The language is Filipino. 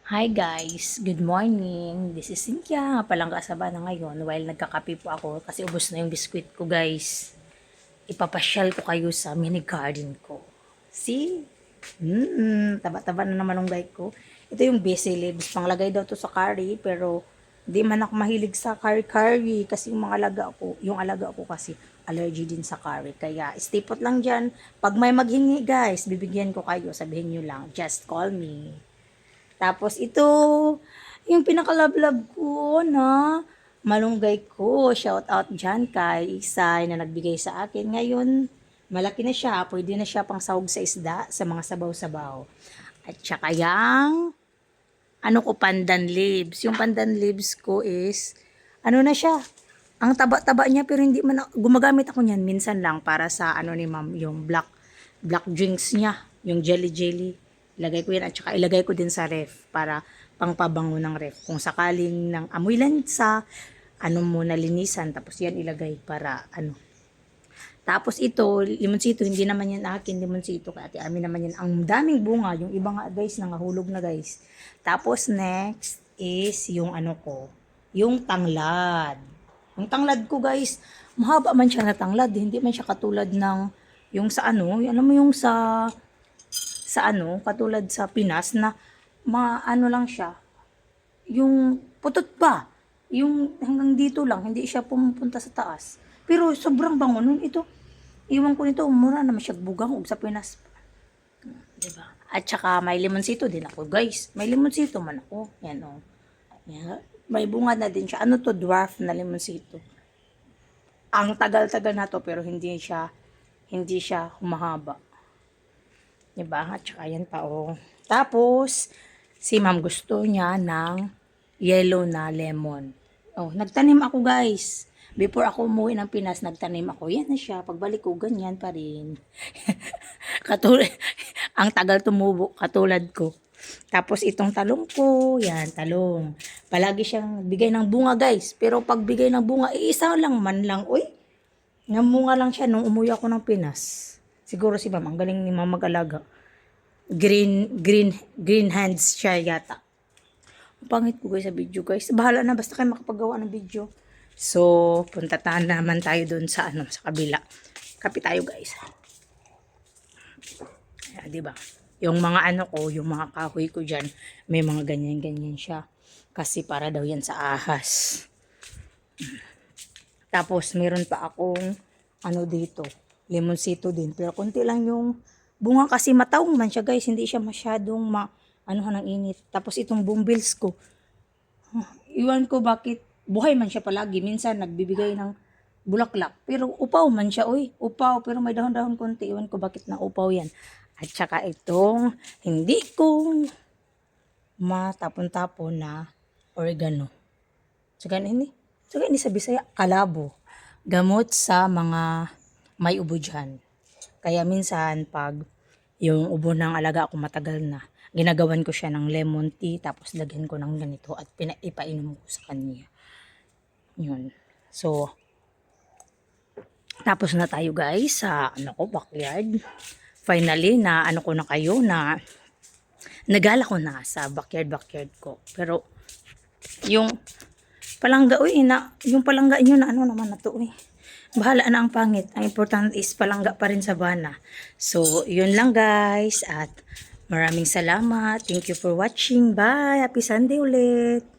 Hi guys, good morning. This is Cynthia, nga palang kasaba na ngayon while nagkakape po ako kasi ubos na yung biskwit ko guys. Ipapasyal ko kayo sa mini garden ko. See? Taba-taba na naman ang guy ko. Ito yung basil leaves, panglagay daw to sa curry pero di man ako mahilig sa curry kasi yung alaga ko kasi allergy din sa curry. Kaya stay put lang dyan. Pag may maghingi guys, bibigyan ko kayo, sabihin nyo lang, just call me. Tapos ito, yung pinakalablab ko na malunggay ko. Shout out dyan kay Isay na nagbigay sa akin. Ngayon, malaki na siya. Pwede na siya pang sahog sa isda sa mga sabaw-sabaw. At saka yung, pandan leaves. Yung pandan leaves ko is, na siya. Ang taba-taba niya pero hindi man gumagamit ako niyan minsan lang para sa ni ma'am yung black drinks niya, yung jelly. Ilagay ko yan at saka ilagay ko din sa ref para pangpabango ng ref. Kung sakaling ng amoy lansa, muna linisan tapos yan ilagay para Tapos ito, limonsito, hindi naman yan akin limonsito. Kaya ate amin naman yan. Ang daming bunga, yung iba nga guys, nangahulog na guys. Tapos next is yung yung tanglad. Yung tanglad ko guys, mahaba man siya na tanglad. Hindi man siya katulad ng yung sa alam mo yung katulad sa Pinas na lang siya, yung putot pa, yung hanggang dito lang, hindi siya pumupunta sa taas. Pero sobrang bango nun. Ito, iwan ko nito, mura naman siya bugang sa Pinas. Diba? At saka may limonsito din ako, guys. May limonsito man ako. Yan, oh. Yan. May bunga na din siya. Ano to, dwarf na limonsito. Ang tagal-tagal na to, pero hindi siya humahaba. Diba? At saka yan pa, oh. Tapos, si ma'am gusto niya ng yellow na lemon. Oh, nagtanim ako guys. Before ako umuwi ng Pinas, nagtanim ako. Yan na siya. Pagbalik ko, ganyan pa rin. Katulad, ang tagal tumubo, katulad ko. Tapos itong talong ko, yan, talong. Palagi siyang bigay ng bunga guys. Pero pag bigay ng bunga, isa lang man lang. Uy, namunga lang siya nung umuwi ako ng Pinas. Siguro si ma'am, ang galing ni ma'am mag-alaga. Green hands siya yata. Ang pangit ko guys sa video guys. Bahala na, basta kayo makapagawa ng video. So, punta naman tayo dun sa sa kabila. Kapi tayo guys. Ayan, diba? Yung mga yung mga kahoy ko dyan, may mga ganyan-ganyan siya. Kasi para daw yan sa ahas. Tapos, meron pa akong dito, limonsito din. Pero konti lang yung bunga kasi mataong man siya guys. Hindi siya masyadong ng init. Tapos itong bumbills ko. Iwan ko bakit buhay man siya palagi. Minsan nagbibigay ng bulaklak. Pero upaw man siya. Uy, upaw. Pero may dahon-dahon konti. Iwan ko bakit na upaw yan. At saka itong hindi ko matapon-tapon na oregano. Saka hindi sa Bisaya, kalabo. Gamot sa mga may ubo dyan. Kaya minsan pag yung ubo ng alaga ako matagal na, ginagawan ko siya ng lemon tea tapos lagyan ko ng ganito at ipainom ko sa kanya. Yun. So, tapos na tayo guys sa backyard. Finally, na ko na kayo na nagala ko na sa backyard ko. Pero, yung palangga, yung palangga nyo na naman na to, bahala na ang pangit. Ang important is palangga pa rin sa bana. So, yun lang guys. At maraming salamat. Thank you for watching. Bye. Happy Sunday ulit.